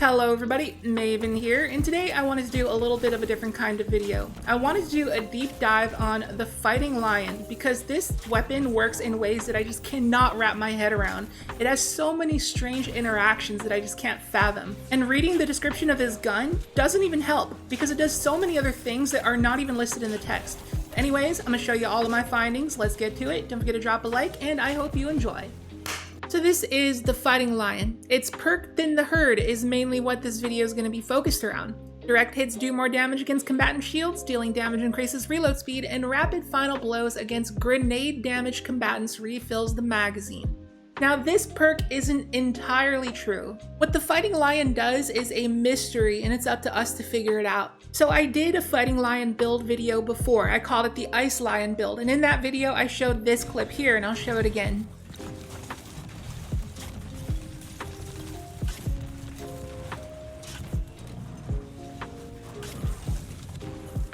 Hello everybody, Maven here, and today I wanted to do a little bit of a different kind of video. I wanted to do a deep dive on the Fighting Lion because this weapon works in ways that I just cannot wrap my head around. It has so many strange interactions that I just can't fathom. And reading the description of his gun doesn't even help because it does so many other things that are not even listed in the text. Anyways, I'm going to show you all of my findings. Let's get to it. Don't forget to drop a like, and I hope you enjoy. So this is the Fighting Lion. Its perk Thin the Herd is mainly what this video is going to be focused around. Direct hits do more damage against combatant shields, dealing damage increases reload speed, and rapid final blows against grenade damaged combatants refills the magazine. Now this perk isn't entirely true. What the Fighting Lion does is a mystery and it's up to us to figure it out. So I did a Fighting Lion build video before. I called it the Ice Lion build, and in that video I showed this clip here and I'll show it again.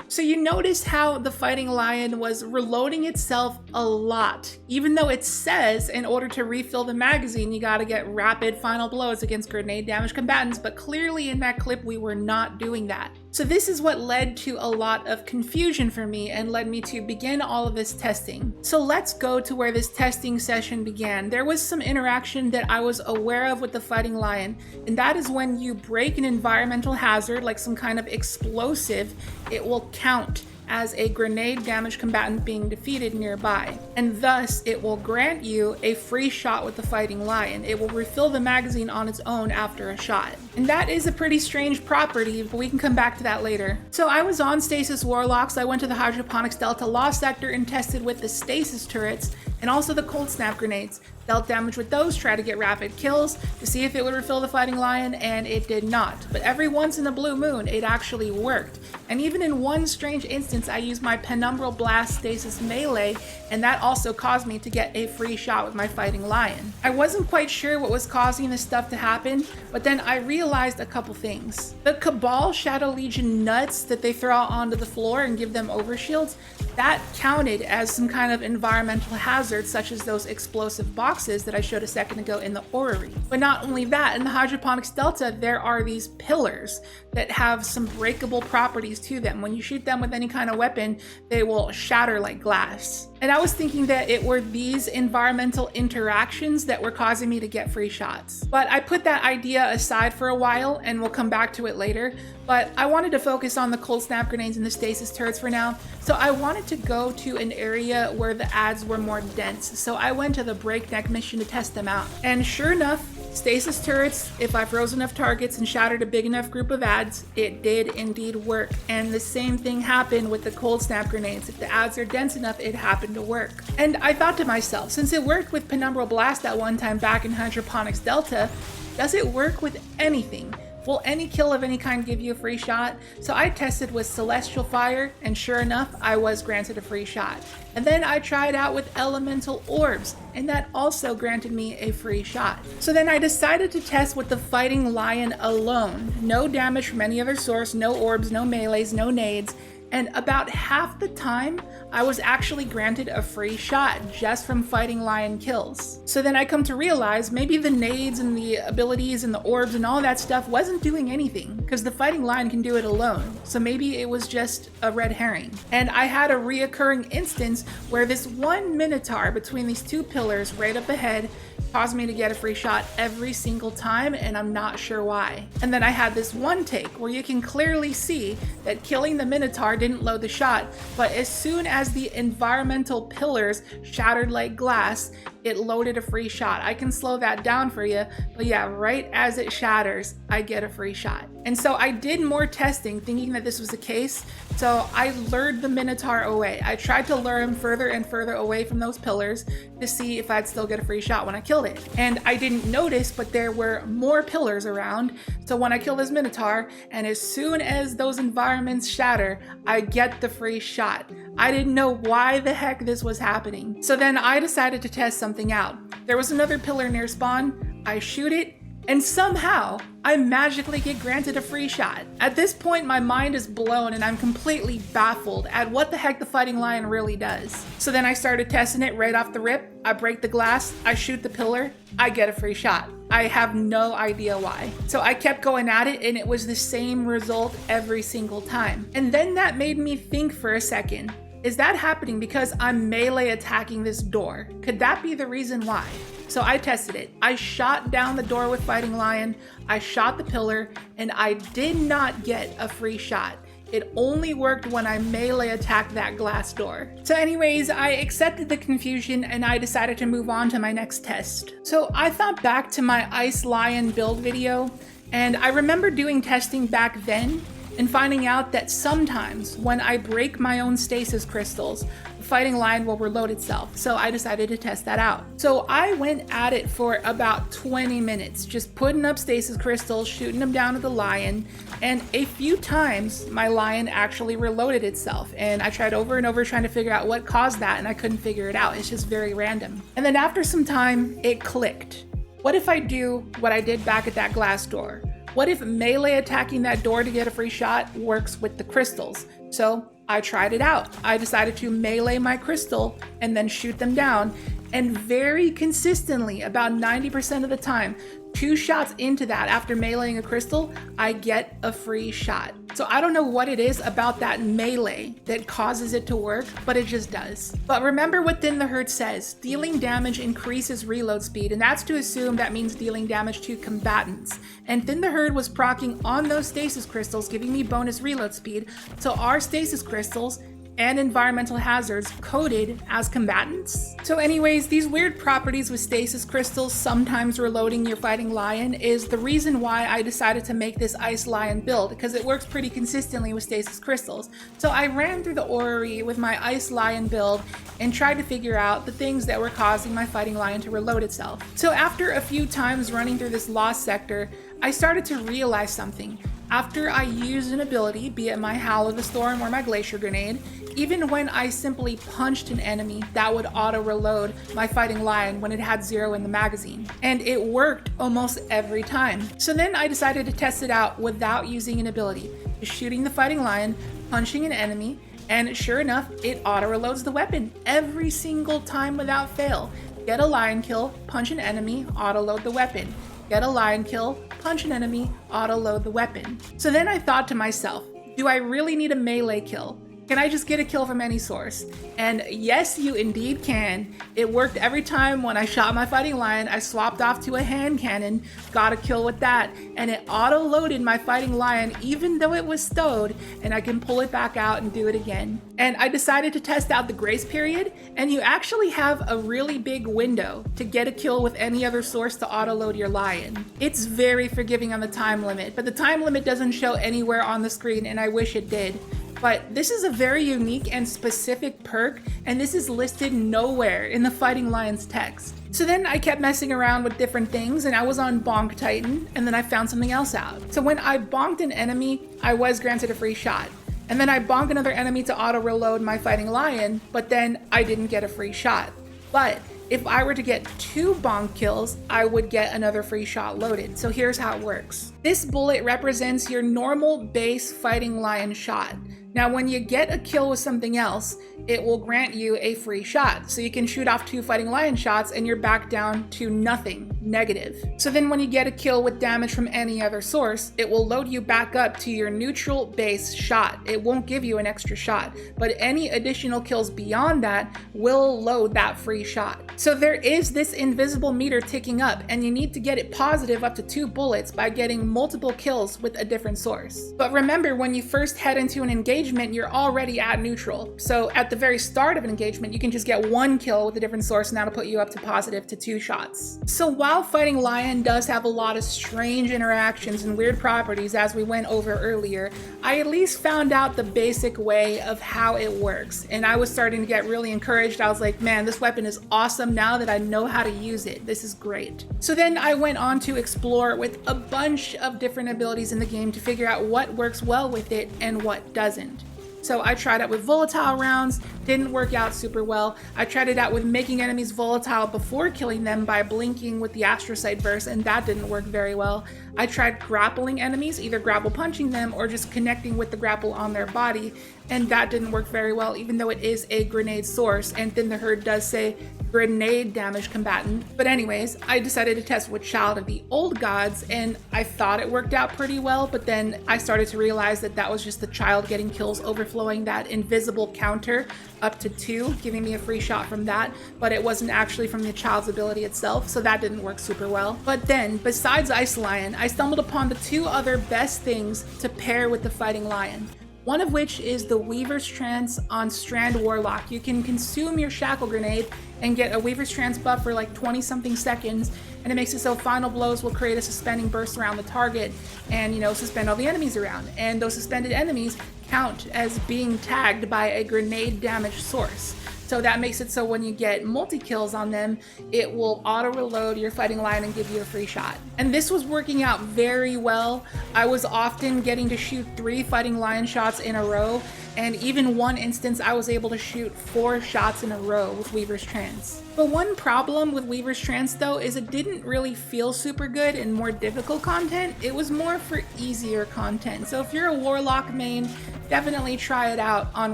So you noticed how the Fighting Lion was reloading itself a lot, even though it says in order to refill the magazine you gotta get rapid final blows against grenade damaged combatants, but clearly in that clip we were not doing that. So this is what led to a lot of confusion for me and led me to begin all of this testing. So let's go to where this testing session began. There was some interaction that I was aware of with the Fighting Lion, and that is when you break an environmental hazard like some kind of explosive, it will count as a grenade damaged combatant being defeated nearby, and thus it will grant you a free shot with the Fighting Lion. It will refill the magazine on its own after a shot. And that is a pretty strange property, but we can come back to that later. So I was on Stasis Warlocks. I went to the Hydroponics Delta Lost Sector and tested with the Stasis turrets and also the cold snap grenades. Dealt damage with those, tried to get rapid kills to see if it would refill the Fighting Lion, and it did not. But every once in a blue moon, it actually worked. And even in one strange instance, I used my Penumbral Blast Stasis melee, and that also caused me to get a free shot with my Fighting Lion. I wasn't quite sure what was causing this stuff to happen, but then I realized a couple things. The Cabal Shadow Legion nuts that they throw out onto the floor and give them overshields, that counted as some kind of environmental hazard, such as those explosive boxes that I showed a second ago in the orrery. But not only that, in the Hydroponics Delta, there are these pillars that have some breakable properties to them. When you shoot them with any kind of weapon, they will shatter like glass. And I was thinking that it were these environmental interactions that were causing me to get free shots. But I put that idea aside for a while, and we'll come back to it later. But I wanted to focus on the cold snap grenades and the stasis turrets for now. So I wanted to go to an area where the ads were more dense. So I went to the breakneck mission to test them out. And sure enough, stasis turrets, if I froze enough targets and shattered a big enough group of ads, it did indeed work. And the same thing happened with the cold snap grenades. If the ads are dense enough, it happened to work. And I thought to myself, since it worked with Penumbral Blast at one time back in Hydroponics Delta, does it work with anything? Will any kill of any kind give you a free shot? So I tested with Celestial Fire, and sure enough, I was granted a free shot. And then I tried out with Elemental Orbs, and that also granted me a free shot. So then I decided to test with the Fighting Lion alone. No damage from any other source, no orbs, no melees, no nades. And about half the time, I was actually granted a free shot just from Fighting Lion kills. So then I come to realize maybe the nades and the abilities and the orbs and all that stuff wasn't doing anything because the Fighting Lion can do it alone. So maybe it was just a red herring. And I had a reoccurring instance where this one Minotaur between these two pillars right up ahead caused me to get a free shot every single time, and I'm not sure why. And then I had this one take where you can clearly see that killing the Minotaur didn't load the shot, but as soon as the environmental pillars shattered like glass, it loaded a free shot. I can slow that down for you, but yeah, right as it shatters, I get a free shot. And so I did more testing thinking that this was the case. So I lured the Minotaur away. I tried to lure him further and further away from those pillars to see if I'd still get a free shot when I killed it. And I didn't notice, but there were more pillars around. So when I kill this Minotaur, and as soon as those environments shatter, I get the free shot. I didn't know why the heck this was happening. So then I decided to test something out. There was another pillar near spawn. I shoot it, and somehow I magically get granted a free shot. At this point, my mind is blown and I'm completely baffled at what the heck the Fighting Lion really does. So then I started testing it right off the rip. I break the glass, I shoot the pillar, I get a free shot. I have no idea why. So I kept going at it and it was the same result every single time. And then that made me think for a second. Is that happening because I'm melee attacking this door? Could that be the reason why? So I tested it. I shot down the door with Fighting Lion, I shot the pillar, and I did not get a free shot. It only worked when I melee attacked that glass door. So anyways, I accepted the confusion and I decided to move on to my next test. So I thought back to my Ice Lion build video, and I remember doing testing back then and finding out that sometimes when I break my own stasis crystals, Fighting Lion will reload itself. So I decided to test that out. So I went at it for about 20 minutes, just putting up stasis crystals, shooting them down at the lion, and a few times my lion actually reloaded itself. And I tried over and over trying to figure out what caused that, and I couldn't figure it out. It's just very random. And then after some time, it clicked. What if I do what I did back at that glass door? What if melee attacking that door to get a free shot works with the crystals? So I tried it out. I decided to melee my crystal and then shoot them down. And very consistently, about 90% of the time, 2 shots into that after meleeing a crystal, I get a free shot. So I don't know what it is about that melee that causes it to work, but it just does. But remember what Thin the Herd says, dealing damage increases reload speed, and that's to assume that means dealing damage to combatants. And Thin the Herd was proccing on those stasis crystals, giving me bonus reload speed, so our stasis crystals and environmental hazards coded as combatants. So anyways, these weird properties with stasis crystals sometimes reloading your Fighting Lion is the reason why I decided to make this Ice Lion build, because it works pretty consistently with stasis crystals. So I ran through the orrery with my Ice Lion build and tried to figure out the things that were causing my Fighting Lion to reload itself. So after a few times running through this lost sector, I started to realize something. After I used an ability, be it my Howl of the Storm or my Glacier Grenade, even when I simply punched an enemy, that would auto-reload my Fighting Lion when it had 0 in the magazine. And it worked almost every time. So then I decided to test it out without using an ability, just shooting the Fighting Lion, punching an enemy, and sure enough, it auto-reloads the weapon every single time without fail. Get a lion kill, punch an enemy, auto-load the weapon. Get a lion kill, punch an enemy, auto-load the weapon. So then I thought to myself, do I really need a melee kill? Can I just get a kill from any source? And yes, you indeed can. It worked every time when I shot my Fighting Lion, I swapped off to a hand cannon, got a kill with that, and it auto-loaded my Fighting Lion even though it was stowed, and I can pull it back out and do it again. And I decided to test out the grace period, and you actually have a really big window to get a kill with any other source to auto-load your lion. It's very forgiving on the time limit, but the time limit doesn't show anywhere on the screen, and I wish it did. But this is a very unique and specific perk, and this is listed nowhere in the Fighting Lion's text. So then I kept messing around with different things, and I was on Bonk Titan, and then I found something else out. So when I bonked an enemy, I was granted a free shot. And then I bonk another enemy to auto-reload my Fighting Lion, but then I didn't get a free shot. But if I were to get 2 bonk kills, I would get another free shot loaded. So here's how it works. This bullet represents your normal base Fighting Lion shot. Now, when you get a kill with something else, it will grant you a free shot. So you can shoot off 2 Fighting Lion shots and you're back down to nothing, negative. So then when you get a kill with damage from any other source, it will load you back up to your neutral base shot. It won't give you an extra shot, but any additional kills beyond that will load that free shot. So there is this invisible meter ticking up, and you need to get it positive up to 2 bullets by getting multiple kills with a different source. But remember, when you first head into an engagement, you're already at neutral. So at the very start of an engagement, you can just get 1 kill with a different source, and that'll put you up to positive to 2 shots. So while Fighting Lion does have a lot of strange interactions and weird properties, as we went over earlier, I at least found out the basic way of how it works. And I was starting to get really encouraged. I was like, man, this weapon is awesome now that I know how to use it. This is great. So then I went on to explore with a bunch of different abilities in the game to figure out what works well with it and what doesn't. So I tried it with volatile rounds, didn't work out super well. I tried it out with making enemies volatile before killing them by blinking with the astrocyte burst, and that didn't work very well. I tried grappling enemies, either grapple punching them or just connecting with the grapple on their body, and that didn't work very well, even though it is a grenade source, and Thin the Herd does say grenade damage combatant. But anyways, I decided to test with Child of the Old Gods, and I thought it worked out pretty well, but then I started to realize that that was just the Child getting kills, overflowing that invisible counter up to 2, giving me a free shot from that, but it wasn't actually from the Child's ability itself, so that didn't work super well. But then, besides Ice Lion, I stumbled upon the 2 other best things to pair with the Fighting Lion. One of which is the Weaver's Trance on Strand Warlock. You can consume your Shackle Grenade and get a Weaver's Trance buff for like 20 something seconds, and it makes it so final blows will create a suspending burst around the target and, you know, suspend all the enemies around. And those suspended enemies count as being tagged by a grenade damage source. So that makes it so when you get multi-kills on them, it will auto-reload your Fighting Lion and give you a free shot. And this was working out very well. I was often getting to shoot 3 Fighting Lion shots in a row, and even one instance I was able to shoot 4 shots in a row with Weaver's Trance. But one problem with Weaver's Trance though is it didn't really feel super good in more difficult content. It was more for easier content. So if you're a Warlock main, definitely try it out on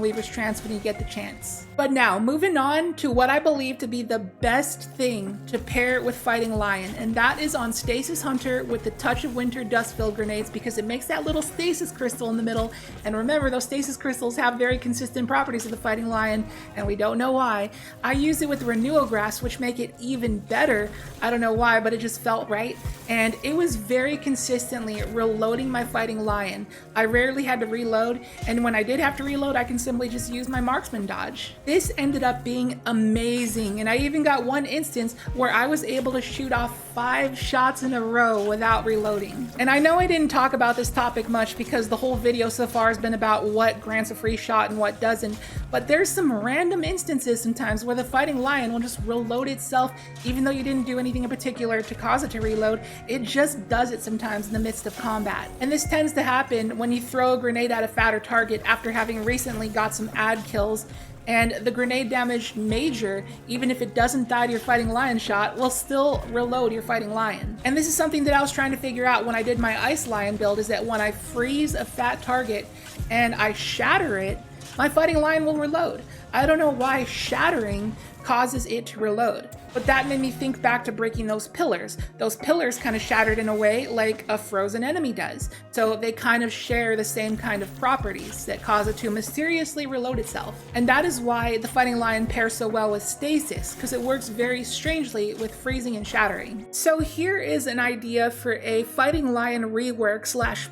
Weaver's Trance when you get the chance. But now, moving on to what I believe to be the best thing to pair with Fighting Lion, and that is on Stasis Hunter with the Touch of Winter Dust-Filled Grenades, because it makes that little stasis crystal in the middle. And remember, those stasis crystals have very consistent properties of the Fighting Lion, and we don't know why. I use it with Renewal Grass, which make it even better. I don't know why, but it just felt right. And it was very consistently reloading my Fighting Lion. I rarely had to reload, and when I did have to reload, I can simply just use my Marksman dodge. This ended up being amazing, and I even got one instance where I was able to shoot off 5 shots in a row without reloading. And I know I didn't talk about this topic much because the whole video so far has been about what grants a free shot and what doesn't, but there's some random instances sometimes where the Fighting Lion will just reload itself even though you didn't do anything in particular to cause it to reload. It just does it sometimes in the midst of combat. And this tends to happen when you throw a grenade at a fatter target after having recently got some ad kills, and the grenade damage major, even if it doesn't die to your Fighting Lion shot, will still reload your Fighting Lion. And this is something that I was trying to figure out when I did my Ice Lion build, is that when I freeze a fat target and I shatter it, my Fighting Lion will reload. I don't know why shattering causes it to reload, but that made me think back to breaking those pillars. Those pillars kind of shattered in a way like a frozen enemy does. So they kind of share the same kind of properties that cause it to mysteriously reload itself. And that is why the Fighting Lion pairs so well with Stasis, because it works very strangely with freezing and shattering. So here is an idea for a Fighting Lion rework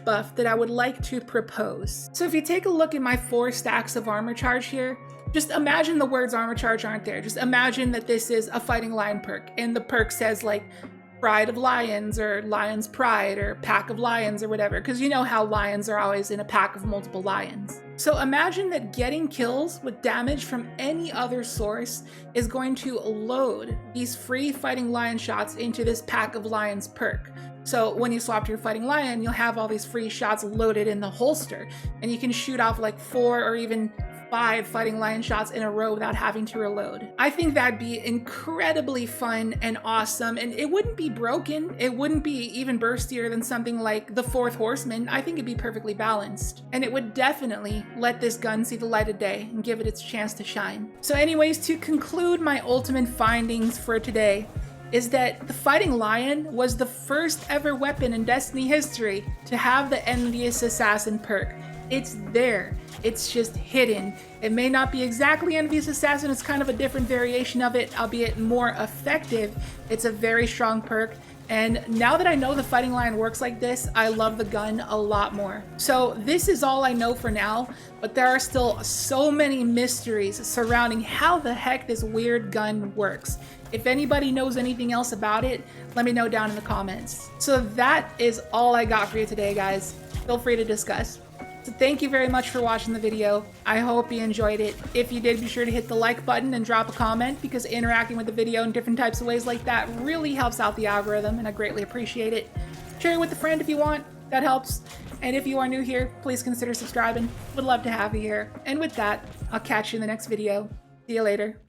/ buff that I would like to propose. So if you take a look at my 4 stacks of armor charge here, just imagine the words armor charge aren't there. Just imagine that this is a Fighting Lion perk, and the perk says like Pride of Lions or Lion's Pride or Pack of Lions or whatever, because you know how lions are always in a pack of multiple lions. So imagine that getting kills with damage from any other source is going to load these free Fighting Lion shots into this Pack of Lions perk. So when you swap to your Fighting Lion, you'll have all these free shots loaded in the holster, and you can shoot off like 4 or even 5 Fighting Lion shots in a row without having to reload. I think that'd be incredibly fun and awesome, and it wouldn't be broken. It wouldn't be even burstier than something like the 4th Horseman. I think it'd be perfectly balanced, and it would definitely let this gun see the light of day and give it its chance to shine. So anyways, to conclude my ultimate findings for today, is that the Fighting Lion was the first ever weapon in Destiny history to have the Envious Assassin perk. It's there. It's just hidden. It may not be exactly Envious Assassin, it's kind of a different variation of it, albeit more effective. It's a very strong perk, and now that I know the Fighting Lion works like this, I love the gun a lot more. So this is all I know for now, but there are still so many mysteries surrounding how the heck this weird gun works. If anybody knows anything else about it, let me know down in the comments. So that is all I got for you today, guys. Feel free to discuss. So thank you very much for watching the video. I hope you enjoyed it. If you did, be sure to hit the like button and drop a comment, because interacting with the video in different types of ways like that really helps out the algorithm, and I greatly appreciate it. Share it with a friend if you want, that helps. And if you are new here, please consider subscribing. Would love to have you here. And with that, I'll catch you in the next video. See you later.